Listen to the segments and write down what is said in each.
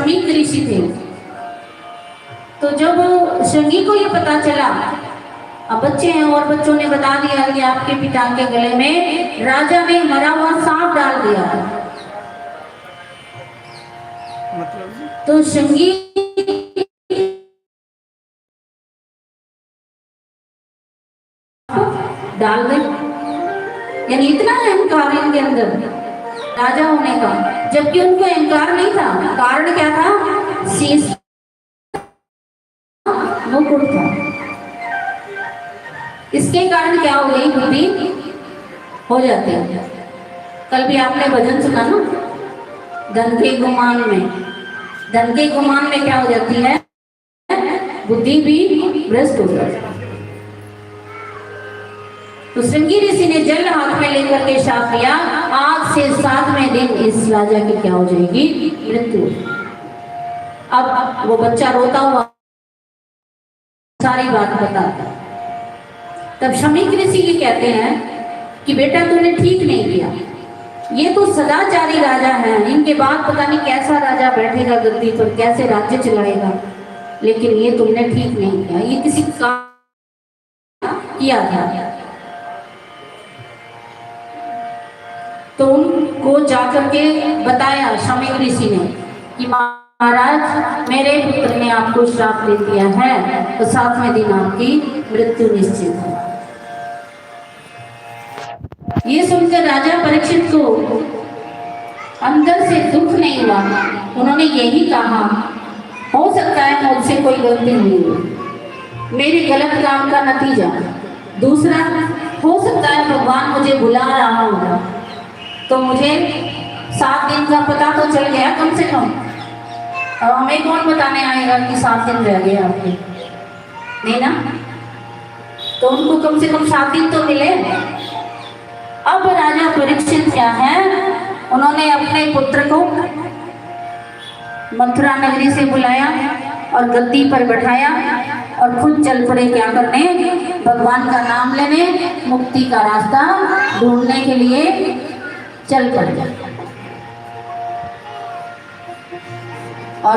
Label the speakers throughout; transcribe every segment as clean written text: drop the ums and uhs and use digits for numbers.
Speaker 1: शमीक ऋषि थे। तो जब शंगी को ये पता चला, अब बच्चे हैं और बच्चों ने बता दिया कि आपके पिता के गले में राजा ने मरा हुआ सांप डाल दिया। तो शंगी डाल दे, यानी इतना अहंकार इनके अंदर राजा होने का, जबकि उनको अहंकार नहीं था। कारण क्या था? शीश मुकुट था। इसके कारण क्या हो गई? बुद्धि हो जाती है। कल भी आपने भजन सुना ना, धन के गुमान में, धन के गुमान में क्या हो जाती है? बुद्धि भी भ्रष्ट हो जाती है। तो श्रृंगी ऋषि ने जल हाथ में लेकर के शाप दिया, आज से 7वें दिन इस राजा की क्या हो जाएगी? मृत्यु। अब वो बच्चा रोता हुआ सारी बात बताता। तब शमीक ऋषि ये कहते हैं कि बेटा तूने ठीक नहीं किया, ये तो सदाचारी राजा है, इनके बाद पता नहीं कैसा राजा बैठेगा गद्दी पर, कैसे राज्य चलाएगा, लेकिन ये तुमने ठीक नहीं किया, ये किसी का किया था। तो उनको जाकर के बताया शमीक ऋषि ने कि महाराज मेरे पुत्र ने आपको श्राप दे दिया है, तो 7वें दिन आपकी मृत्यु निश्चित है। ये सुनकर राजा परीक्षित को अंदर से दुख नहीं हुआ। उन्होंने यही कहा, हो सकता है मुझसे कोई गलती हुई हो, मेरे गलत काम का नतीजा। दूसरा, हो सकता है भगवान मुझे बुला रहा होगा, तो मुझे 7 दिन का पता तो चल गया कम से कम। अब हमें कौन बताने आएगा कि 7 दिन रह गए आपके? नहीं ना। तो उनको कम से कम 7 दिन तो मिले। अब राजा परीक्षित क्या है, उन्होंने अपने पुत्र को मथुरा नगरी से बुलाया और गद्दी पर बैठाया और खुद चल पड़े क्या करने? भगवान का नाम लेने, मुक्ति का रास्ता ढूंढने के लिए चल पड़े। और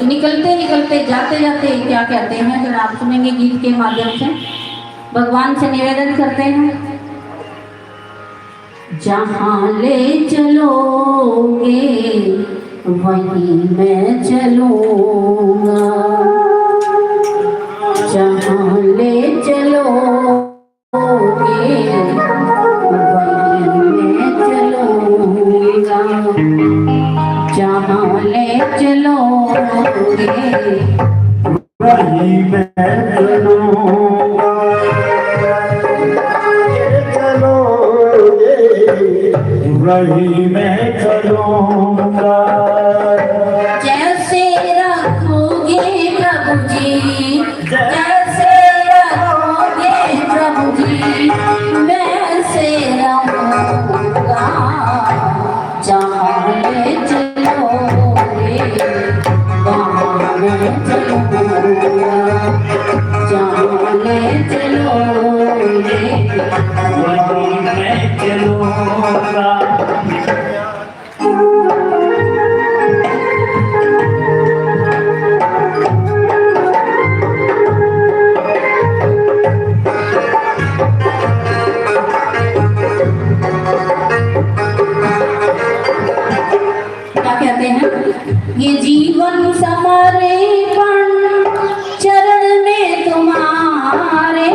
Speaker 1: निकलते निकलते जाते जाते क्या कहते हैं, अगर आप सुनेंगे गीत के माध्यम से, भगवान से निवेदन करते हैं, जहाँ ले चलोगे वहीं मैं चलूँगा, जहाँ ले चलोगे वहीं मैं चलूँगा, जहाँ ले चलोगे
Speaker 2: वहीं मैं चलूँगा, वहीं मैं चलूँगा।
Speaker 1: जैसे रखोगे प्रभु जी, जैसे रखोगे प्रभु जी, वैसे रहूँगा, जहाँ ले चलोगे वहाँ मैं चलूँगा, जहाँ ले चलोगे
Speaker 2: वहीं मैं चलूँगा।
Speaker 1: ये जीवन समर्पण चरण में तुम्हारे,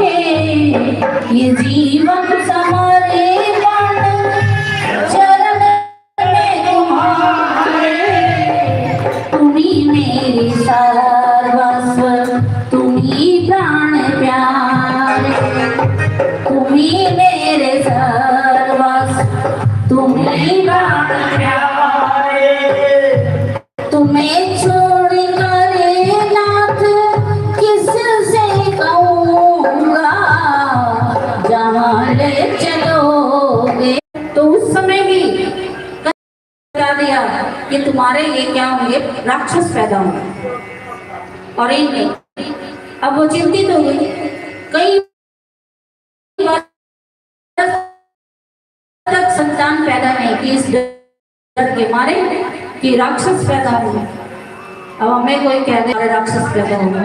Speaker 1: ये जीवन समर्पण चरण में तुम्हारे, तुम्ही मेरी सर्वस्व, तुम्ही प्राण प्यारे, तुम्ही मेरे सर्वस्व, तुम्ही प्राण प्यारे, तुम्हें छोड़ कर नाथ किससे कहूँगा, जहाँ ले चलोगे। तो उस समय भी बता दिया कि तुम्हारे लिए क्या होंगे? राक्षस पैदा होंगे। और इनमें अब वो चिंतित हो गई, कई बार तक संतान पैदा नहीं की, इस डर के मारे कि राक्षस पैदा हुए। अब हमें कोई कह दे राक्षस पैदा होगा,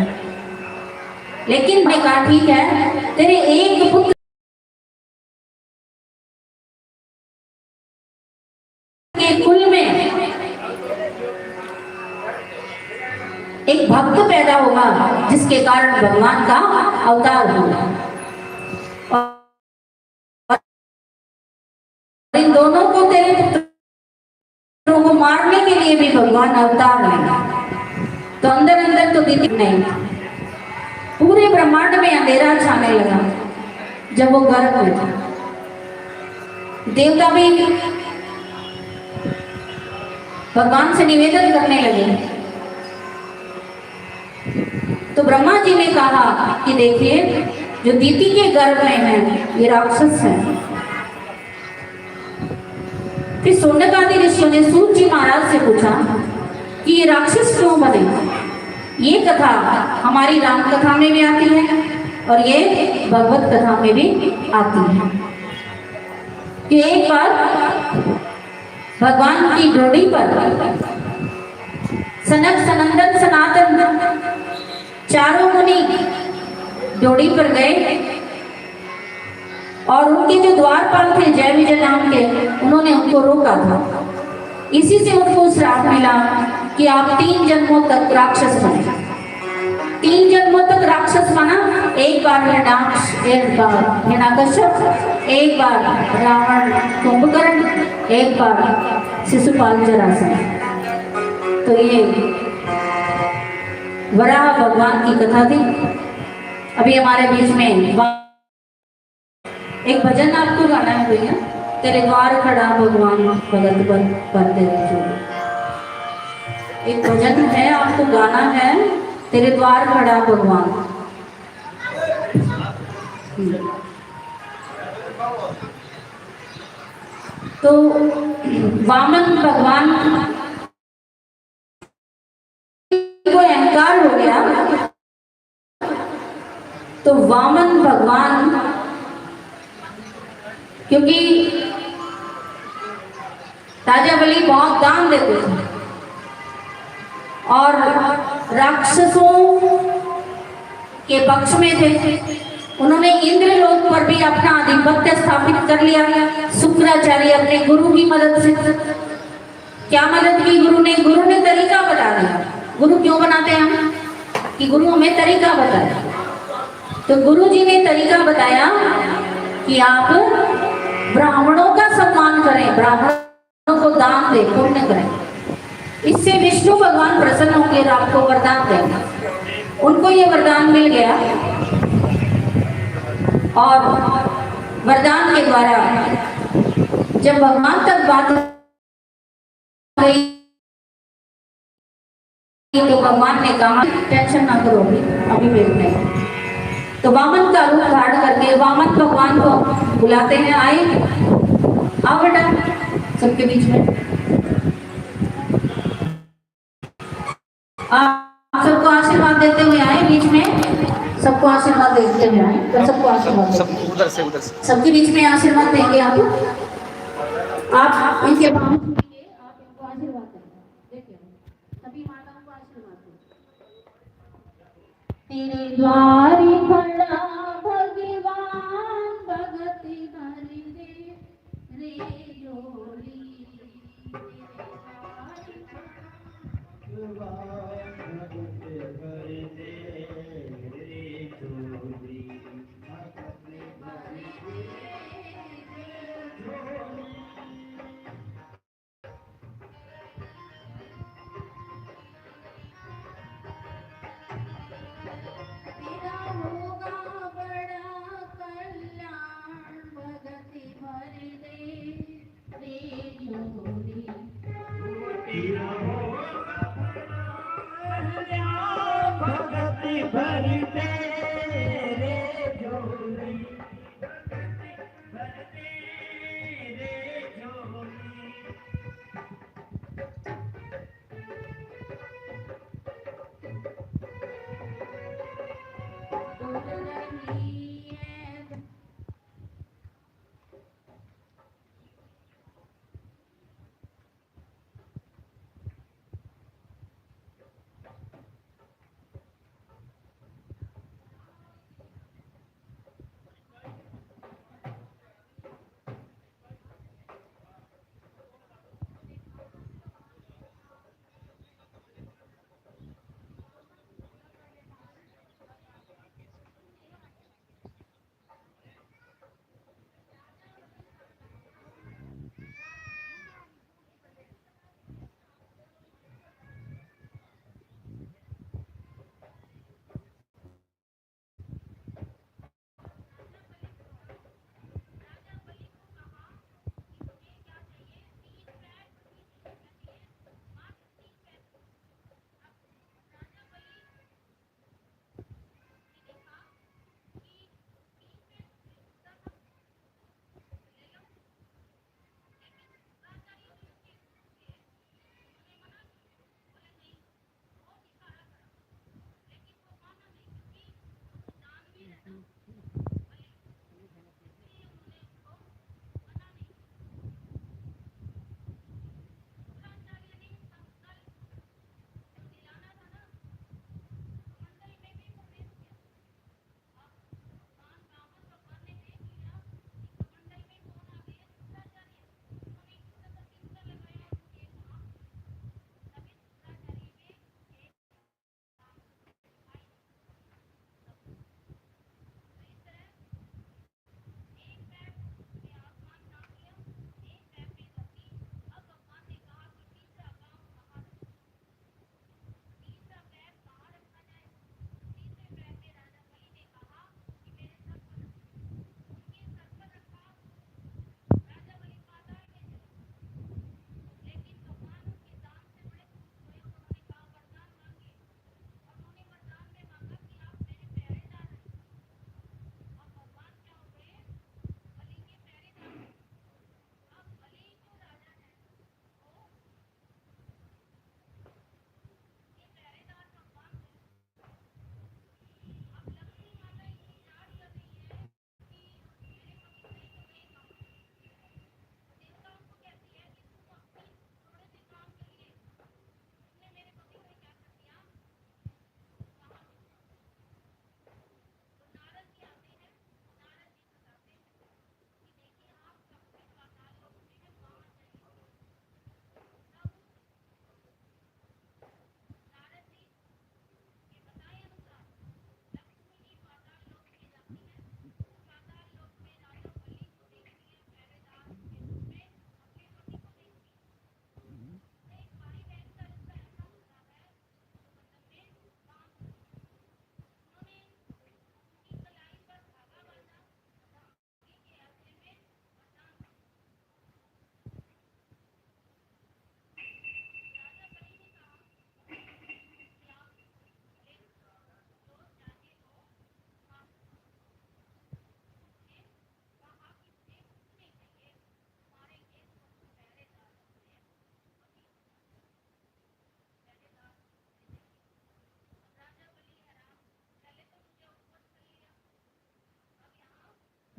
Speaker 1: लेकिन मैं कहा ठीक है, तेरे एक पुत्र के कुल में एक भक्त पैदा होगा जिसके कारण भगवान का अवतार होगा। और इन दोनों को, तेरे पुत्रों को मारने के लिए भी भगवान अवतार लेंगे। तो अंदर अंदर तो दिख नहीं, पूरे ब्रह्मांड में अंधेरा छाने लगा जब वो गर्भ में था। देवता भी भगवान से निवेदन करने लगे। तो ब्रह्मा जी ने कहा कि देखिए, जो दीति के गर्भ में है ये राक्षस है। फिर शौनकादि ऋषियों ने सूत जी महाराज से पूछा कि ये राक्षस क्यों बने। ये कथा हमारी राम कथा में भी आती है और ये भगवत कथा में भी आती है कि एक बार भगवान की ड्योढ़ी पर सनक सनंदन सनातन चारों मुनि ड्योढ़ी पर गए और उनके जो द्वारपाल थे जय विजय नाम के, उन्होंने उनको रोका था। इसी से उनको श्राप मिला कि आप 3 जन्मों तक राक्षस बने। 3 जन्मों तक राक्षस बना, एक बार हिरण्याक्ष, एक बार हिरण्याकश्यप, एक बार रावण कुंभकर्ण, एक बार शिशुपाल जरासंध। तो ये वराह भगवान की कथा थी। अभी हमारे बीच में एक भजन आपको गाना है भैया, तेरे द्वार खड़ा भगवान भगत पर तेरे जोड़। एक भजन है, आपको गाना है, तेरे द्वार खड़ा भगवान। तो वामन भगवान को अहंकार हो गया, तो वामन भगवान, क्योंकि राजा बलि बहुत दान देते थे और राक्षसों के पक्ष में थे, उन्होंने इंद्रलोक पर भी अपना आधिपत्य स्थापित कर लिया। शुक्राचार्य अपने गुरु की मदद से, क्या मदद की गुरु ने तरीका बता दिया। गुरु क्यों बनाते हैं हम, कि गुरु हमें तरीका बताया। तो गुरु जी ने तरीका बताया कि आप ब्राह्मणों का सम्मान करें, ब्राह्मणों को दान दें, पुण्य करें। इससे विष्णु भगवान प्रसन्न होकर आपको वरदान देंगे। उनको ये वरदान मिल गया और वरदान के द्वारा जब भगवान तक बात गई तो भगवान ने कहा टेंशन ना करो, अभी भेज नहीं। तो वामन का रूप धारण करके वामन भगवान को बुलाते हैं, आए आओ बेटा सबके बीच में। आप सबको आशीर्वाद देते हुए आए बीच में, सबको आशीर्वाद देते हुए आए। तो सबको आशीर्वाद
Speaker 3: उधर से
Speaker 1: सबके बीच में आशीर्वाद देंगे। आप इनके पाँव छूइए, आप इनको आशीर्वाद देंगे। देखिए सभी माताओं को आशीर्वाद देंगे। तेरे द्वारी खड़ा भगवान भगति भरि दे रे जोड़ी।
Speaker 2: भगति भरि दे रे जोड़ी,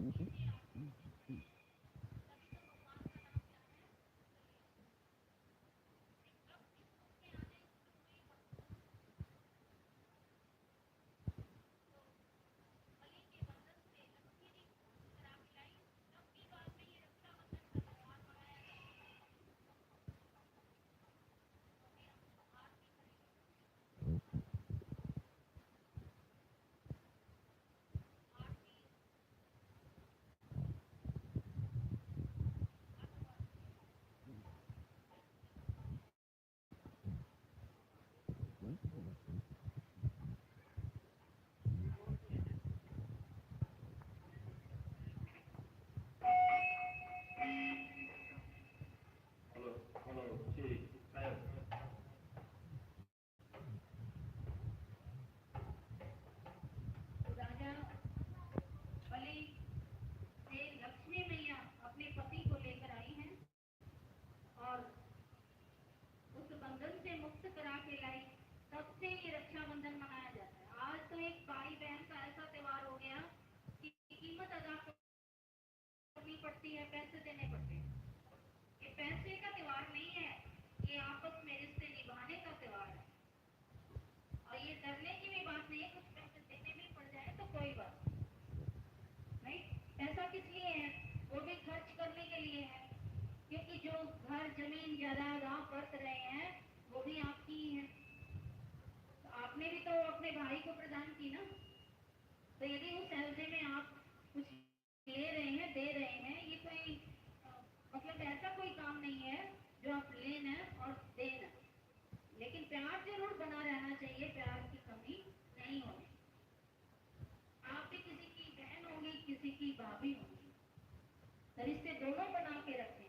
Speaker 2: हेलो हेलो ठीक है।
Speaker 1: राजा बलि से लक्ष्मी मैया अपने पति को लेकर आई हैं और उस बंधन से मुक्त करा के लाई। तब से ये रक्षाबंधन मनाया जाता है। आज तो एक भाई बहन का ऐसा त्योहार हो गया कि कीमत अदा करनी पड़ती है, पैसे देने पड़ते हैं। ये पैसे का त्योहार नहीं है, ये आपस में रिश्ते निभाने का त्योहार है। और ये डरने की भी बात नहीं है, कुछ पैसे देने भी पड़ जाए तो कोई बात नहीं। पैसा किस लिए है? वो भी खर्च करने के लिए है, क्योंकि जो घर जमीन जायदाद आप बरत रहे हैं वो भी आपकी ही है। तो आपने भी तो अपने भाई को प्रदान की ना। तो यदि उस सैलरी में आप कुछ ले रहे हैं, दे रहे हैं, ये कोई मतलब ऐसा कोई काम नहीं है जो आप लेना और देना। लेकिन प्यार जरूर बना रहना चाहिए, प्यार की कमी नहीं होनी। आप भी किसी की बहन होंगी, किसी की भाभी होंगी, तो रिश्ते दोनों बना के रखें।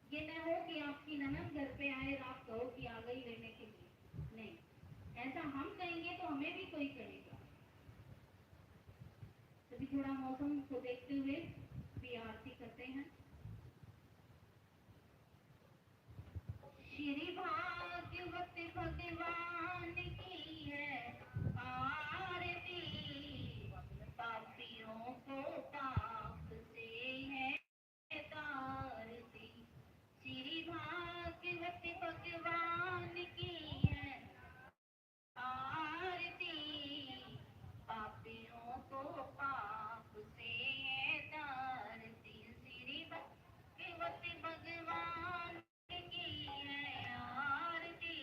Speaker 1: ये न हो कि आपकी ननद घर पे आए और आप कहो कि आ गई लेने के लिए। नहीं, ऐसा हम कहेंगे तो हमें भी कोई कहेगा। तभी थोड़ा मौसम को देखते हुए भी आरती करते हैं। श्री भाग्यवती भगवान की है आरती, पापियों को पाप से है तारती। श्री भाग्यवती भगवान की है आरती, पापियों को पाप से है तारती। श्री भगवती भगवान की है आरती,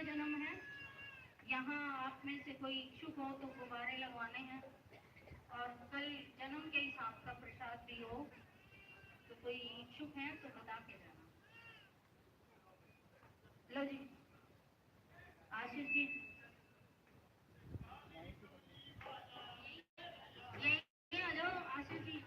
Speaker 1: जन्म है। यहाँ आप में से कोई इच्छुक हो तो गुब्बारे लगवाने हैं, और कल जन्म के हिसाब का प्रसाद भी हो, तो कोई इच्छुक है तो बता के जाना। लो जी, आशीष जी ये आ जाओ, आशीष जी।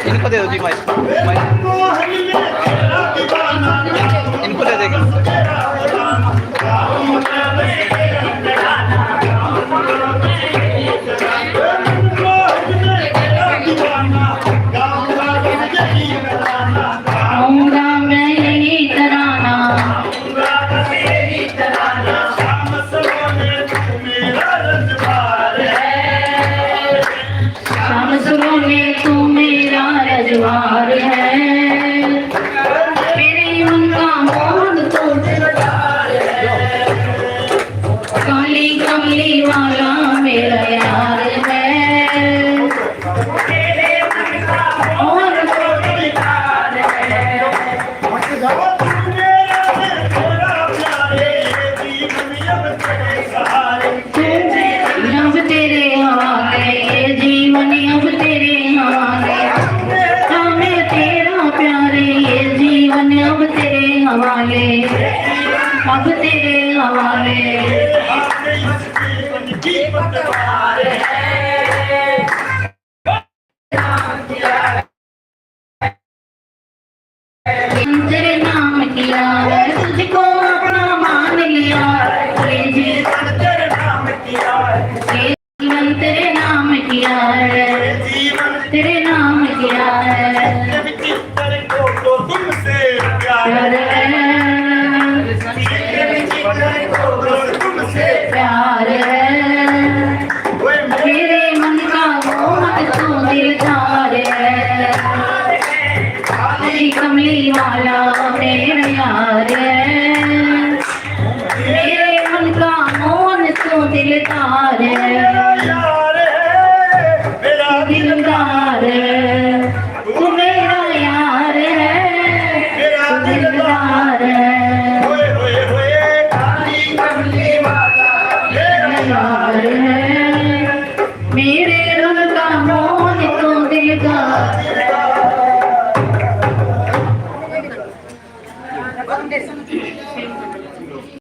Speaker 3: इनको दे दो जी माइक इनको दे देंगे।
Speaker 1: आऊंगा मैं यही तराना, शाम सुबह में तू मेरा रजवार है। मेरे मन का मोहन तो काली कमली वाला मेरा यार है। और अब तेरे हवाले ये जीवन, अब तेरे हवाले हमें तेरा प्यारे ये जीवन, अब तेरे हवाले, अब तेरे हवाले। तेरे नाम किया है, तुझको अपना मान लिया, ये जीवन तेरे नाम किया है, तेरे नाम किया है, तेरे नाम किया है।
Speaker 2: तुमसे प्यार
Speaker 1: प्यार है, प्यार है। मेरे मन का मोहन तो दिलदार है, काली कमली वाला मेरा यार है। मेरे मन का मोहन तो दिलदार है, दिलदार है। तू मेरा यार है, तू दिलदार है।